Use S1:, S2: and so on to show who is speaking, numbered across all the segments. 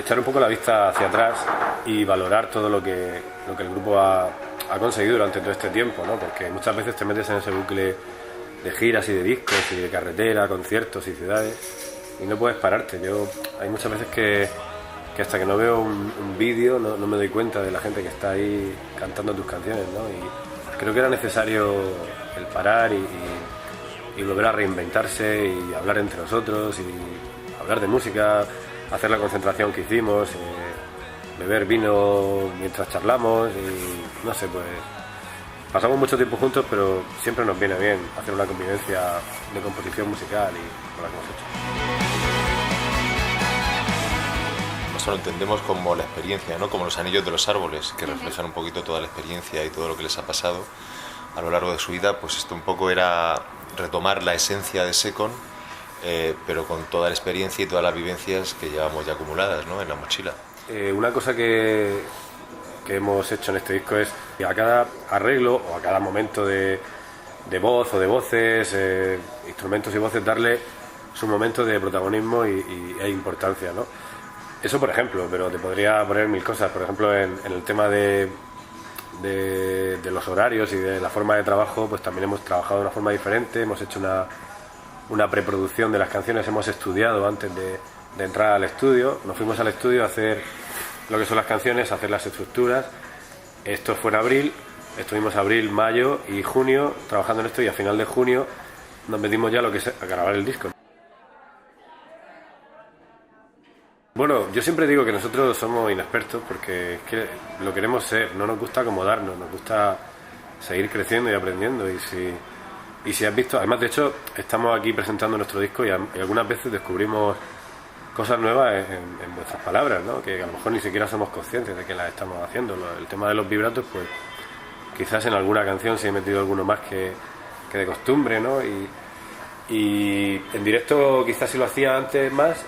S1: echar un poco la vista hacia atrás y valorar todo lo que el grupo ha conseguido durante todo este tiempo, ¿no? Porque muchas veces te metes en ese bucle de giras y de discos y de carretera, conciertos y ciudades y no puedes pararte. Hay muchas veces que hasta que no veo un vídeo no me doy cuenta de la gente que está ahí cantando tus canciones, ¿no? Y creo que era necesario el parar y volver a reinventarse y hablar entre nosotros y hablar de música, hacer la concentración que hicimos, beber vino mientras charlamos y no sé, pues pasamos mucho tiempo juntos, pero siempre nos viene bien hacer una convivencia de composición musical y con la que hemos hecho.
S2: Eso lo entendemos como la experiencia, ¿no? Como los anillos de los árboles, que reflejan un poquito toda la experiencia y todo lo que les ha pasado a lo largo de su vida. Pues esto un poco era retomar la esencia de Secon, pero con toda la experiencia y todas las vivencias que llevamos ya acumuladas, ¿no? En la mochila.
S1: Una cosa que hemos hecho en este disco es que a cada arreglo o a cada momento de voz o de voces, instrumentos y voces, darle su momento de protagonismo e importancia, ¿no? Eso, por ejemplo, pero te podría poner mil cosas. Por ejemplo, en el tema de los horarios y de la forma de trabajo, pues también hemos trabajado de una forma diferente. Hemos hecho una preproducción de las canciones, hemos estudiado antes de entrar al estudio. Nos fuimos al estudio a hacer lo que son las canciones, a hacer las estructuras. Esto fue en abril, estuvimos abril, mayo y junio trabajando en esto, y a final de junio nos metimos ya a lo que es a grabar el disco. Bueno, yo siempre digo que nosotros somos inexpertos porque es que lo queremos ser, no nos gusta acomodarnos, nos gusta seguir creciendo y aprendiendo. Y si has visto, además de hecho estamos aquí presentando nuestro disco y algunas veces descubrimos cosas nuevas en vuestras palabras, ¿no? Que a lo mejor ni siquiera somos conscientes de que las estamos haciendo. El tema de los vibratos, pues quizás en alguna canción se ha metido alguno más que de costumbre, ¿no? Y en directo quizás si lo hacía antes más,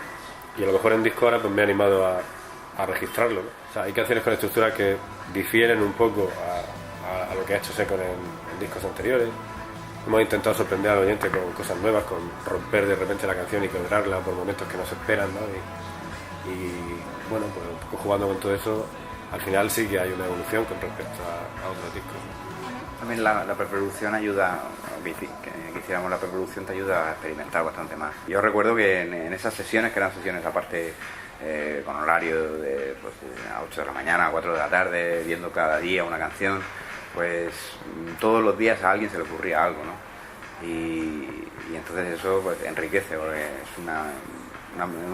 S1: y a lo mejor en disco ahora pues me he animado a registrarlo, ¿no? O sea, hay canciones con estructuras que difieren un poco a lo que ha hecho Secon en discos anteriores. Hemos intentado sorprender al oyente con cosas nuevas, con romper de repente la canción y quebrarla por momentos que no se esperan, ¿no? Y bueno, pues un poco jugando con todo eso, al final sí que hay una evolución con respecto a otros discos.
S3: También la preproducción ayuda, que hiciéramos la preproducción te ayuda a experimentar bastante más. Yo recuerdo que en esas sesiones, que eran sesiones aparte con horario de pues, a 8 de la mañana, a 4 de la tarde, viendo cada día una canción, pues todos los días a alguien se le ocurría algo, ¿no? Y entonces eso pues enriquece, porque es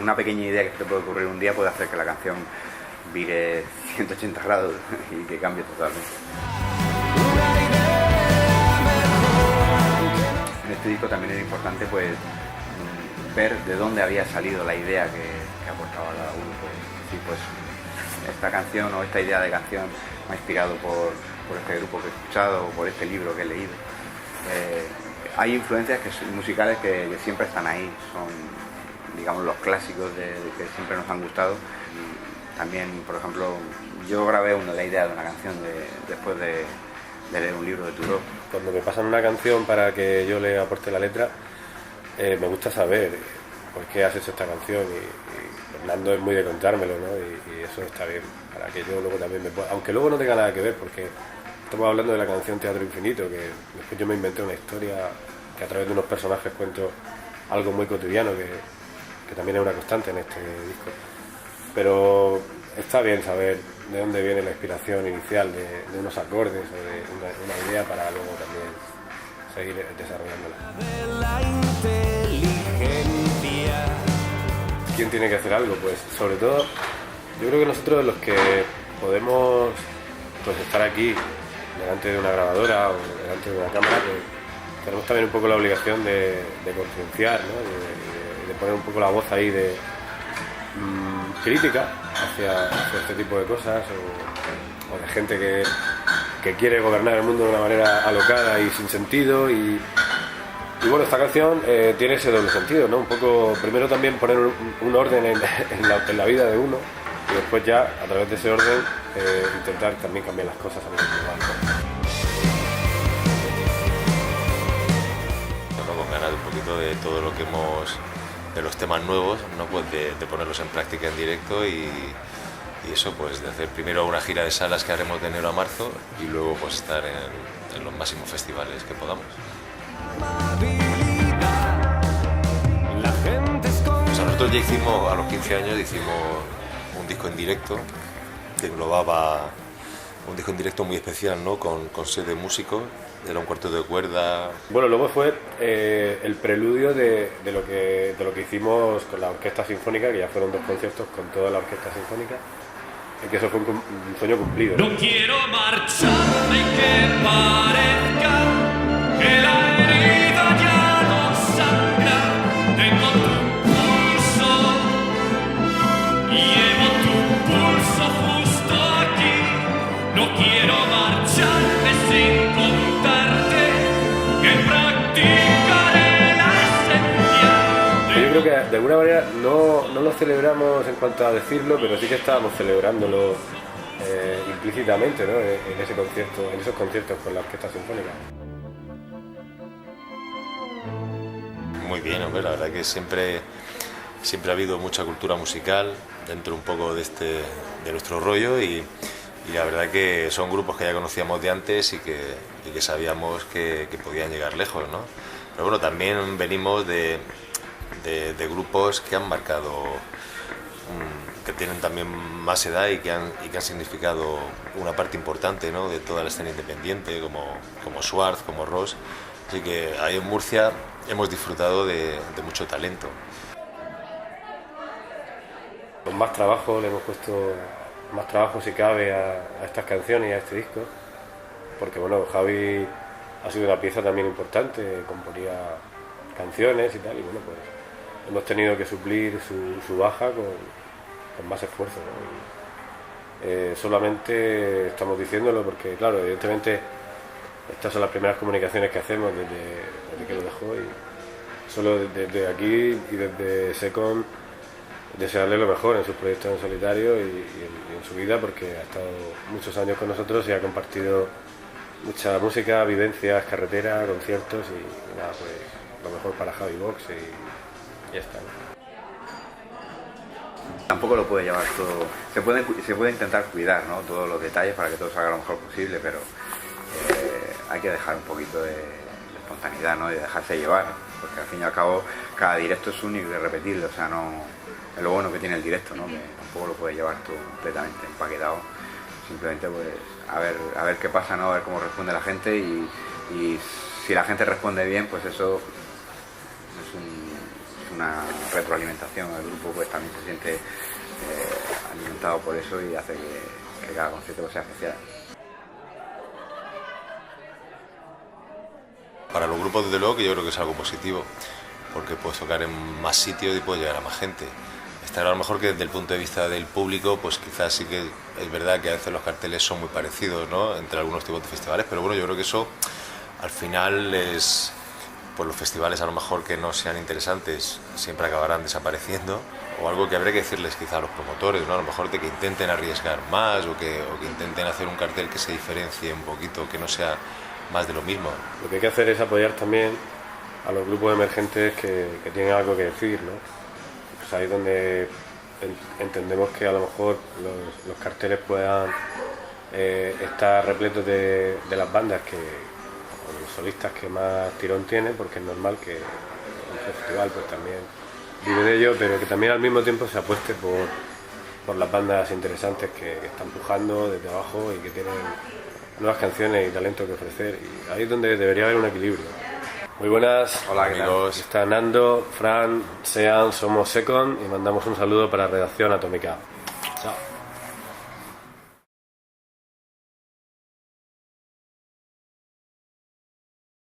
S3: una pequeña idea que te puede ocurrir un día puede hacer que la canción vire 180 grados y que cambie totalmente. En este disco también era importante pues ver de dónde había salido la idea que aportaba cada uno. Pues esta canción o esta idea de canción me ha inspirado por este grupo que he escuchado o por este libro que he leído. Hay influencias musicales que siempre están ahí, son digamos los clásicos que siempre nos han gustado. Y también, por ejemplo, yo grabé la idea de una canción después de leer un libro de Turó.
S1: Cuando me pasan una canción para que yo le aporte la letra, me gusta saber por qué has hecho esta canción y Fernando es muy de contármelo, ¿no? Y eso está bien, para que yo luego también me pueda, aunque luego no tenga nada que ver, porque estamos hablando de la canción Teatro Infinito, que después yo me inventé una historia que a través de unos personajes cuento algo muy cotidiano que también es una constante en este disco. Pero está bien saber de dónde viene la inspiración inicial de unos acordes o de una idea para luego también seguir desarrollándola. ¿Quién tiene que hacer algo? Pues sobre todo yo creo que nosotros los que podemos pues estar aquí delante de una grabadora o delante de una cámara, pues tenemos también un poco la obligación de concienciar, ¿no? de poner un poco la voz ahí de crítica hacia este tipo de cosas o de gente que quiere gobernar el mundo de una manera alocada y sin sentido y bueno, esta canción tiene ese doble sentido, ¿no? Un poco, primero también poner un orden en la vida de uno y después ya, a través de ese orden, intentar también cambiar las cosas a nivel global.
S2: Con ganas un poquito de todo lo que hemos los temas nuevos, ¿no? Pues de ponerlos en práctica en directo y eso, pues de hacer primero una gira de salas que haremos de enero a marzo y luego pues estar en los máximos festivales que podamos. Pues nosotros ya hicimos, a los 15 años, hicimos un disco en directo que englobaba un disco en directo muy especial, ¿no? Con 7 músicos, era un cuarteto de cuerda.
S1: Bueno, luego fue el preludio de lo que hicimos con la Orquesta Sinfónica, que ya fueron 2 conciertos con toda la Orquesta Sinfónica, y que eso fue un sueño cumplido.
S4: No quiero marcharme, que parezca que la herida ya no sangra. Tengo tu pulso, llevo tu pulso justo aquí. No quiero marcharme sin contarte que practicaré la esencia.
S1: Yo creo que de alguna manera no lo celebramos en cuanto a decirlo, pero sí que estábamos celebrándolo implícitamente, ¿no? en esos conciertos con la Orquesta Sinfónica.
S2: Muy bien, hombre, la verdad que siempre ha habido mucha cultura musical dentro un poco de nuestro rollo y la verdad que son grupos que ya conocíamos de antes y que sabíamos que podían llegar lejos, ¿no? Pero bueno, también venimos de grupos que han marcado, que tienen también más edad y que han significado una parte importante, ¿no? De toda la escena independiente, como Schwarz, como Ross. Así que ahí en Murcia hemos disfrutado de mucho talento.
S1: Con más trabajo, le hemos puesto más trabajo si cabe a estas canciones y a este disco, porque bueno, Javi ha sido una pieza también importante, componía canciones y tal, y bueno, pues hemos tenido que suplir su baja con más esfuerzo, ¿no? Y, solamente estamos diciéndolo porque, claro, evidentemente estas son las primeras comunicaciones que hacemos desde que lo dejó, y solo desde aquí y desde Secon desearle lo mejor en sus proyectos en solitario y en su vida, porque ha estado muchos años con nosotros y ha compartido mucha música, vivencias, carretera, conciertos, y nada, pues lo mejor para Javi Vox y ya está, ¿no?
S3: Tampoco lo puede llevar todo, se puede intentar cuidar, ¿no? Todos los detalles para que todo salga lo mejor posible, pero hay que dejar un poquito de espontaneidad, ¿no? Y dejarse llevar, porque al fin y al cabo cada directo es único y irrepetible, o sea, no es lo bueno que tiene el directo, ¿no? Que tampoco lo puede llevar todo completamente empaquetado, simplemente pues a ver qué pasa, ¿no? A ver cómo responde la gente y si la gente responde bien, pues eso es una retroalimentación. El grupo pues también se siente alimentado por eso y hace que cada concierto sea especial.
S2: Para los grupos, desde luego, que yo creo que es algo positivo, porque puedes tocar en más sitios y puedes llegar a más gente. Está a lo mejor que desde el punto de vista del público, pues quizás sí que es verdad que a veces los carteles son muy parecidos, ¿no? Entre algunos tipos de festivales, pero bueno, yo creo que eso al final es, pues los festivales a lo mejor que no sean interesantes siempre acabarán desapareciendo, o algo que habría que decirles quizá a los promotores, ¿no? A lo mejor de que intenten arriesgar más o que intenten hacer un cartel que se diferencie un poquito, que no sea más de lo mismo.
S1: Lo que hay que hacer es apoyar también a los grupos emergentes que tienen algo que decir, ¿no? Pues ahí es donde entendemos que a lo mejor los carteles puedan estar repletos de las bandas o los solistas que más tirón tienen, porque es normal que un festival pues también vive de ello, pero que también al mismo tiempo se apueste por las bandas interesantes que están pujando desde abajo y que tienen nuevas canciones y talento que ofrecer, y ahí es donde debería haber un equilibrio. Muy buenas.
S3: Hola, ¿qué tal?
S2: Amigos.
S1: Está Nando, Fran, Sean, somos Secon y mandamos un saludo para Redacción Atómica. Chao.